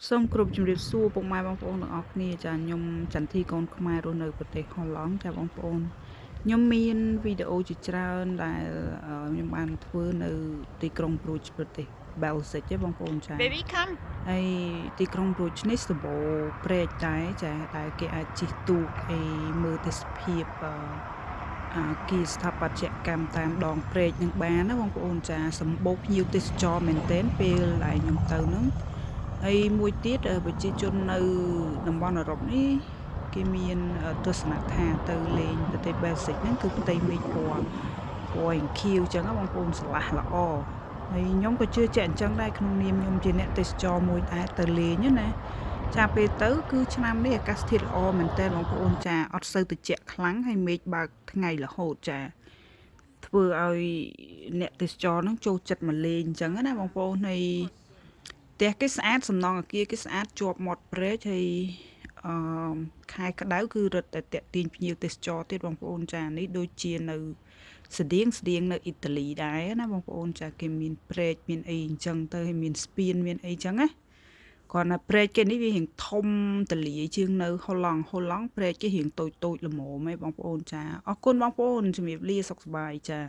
សូមគោរពជំរាបសួរពុកម៉ែបងប្អូនទាំងអស់គ្នាចាខ្ញុំចន្ទធីកូនខ្មែររស់នៅប្រទេសហូឡង់ចាបងប្អូនខ្ញុំមានវីដេអូជាច្រើនដែលខ្ញុំបានធ្វើនៅទីក្រុងប្រូចប្រទេស Belgium ទេបងប្អូនចា Baby come ហើយទីក្រុងប្រូចនេះសម្បូរព្រែកដែរចាដែលគេអាចជិះទូកអីមើលទេសភាពគីស្ថាបត្យកម្មតាមដងព្រែកនឹងបានណាបងប្អូនចាសម្បូរភ្ញៀវទេសចរមែនទែនពេលដែលខ្ញុំទៅហ្នឹងហើយមួយទៀតប្រជាជននៅតំបន់អឺរ៉ុបនេះគេមានទស្សនៈថាទៅលេងប្រទេសបែលហ្សិកហ្នឹងគឺផ្ទៃមេឃពណ៌ខៀវអញ្ចឹងណាបងប្អូនស្រឡះល្អហើយខ្ញុំក៏ជឿជាក់អញ្ចឹងដែរក្នុងនាមខ្ញុំជាអ្នកទេសចរមួយដែរទៅលេងណាចាពេលទៅគឺឆ្នាំនេះអាកាសធាតុល្អមែនតើបងប្អូនចាអត់សូវត្រជាក់ខ្លាំងហើយមេឃបើកថ្ងៃរហូតចាធ្វើឲ្យអ្នកទេសចរហ្នឹងចូលចិត្តមកលេងអញ្ចឹងណាបងប្អូនហើយផ្ទះគេស្អាតសំណង់អគារគេស្អាតជាប់មាត់ព្រែកហើយអឺខែក្តៅគឺរឹតតែតាក់ទាញភ្ញៀវទេសចរទៀតបងប្អូនចានេះដូចជានៅស្តៀងនៅអ៊ីតាលីដែរណាបងប្អូនចាគេមានព្រែកមានអីអញ្ចឹងទៅហើយមានស្ពានមានអីអញ្ចឹងណាគាត់ណាព្រែកគេនេះវារៀងធំទលាយជាងនៅហូឡង់ព្រែកគេរៀងតូចល្មមឯងបងប្អូនចាអរគុណបងប្អូនជំរាបលាសុខសប្បាយចា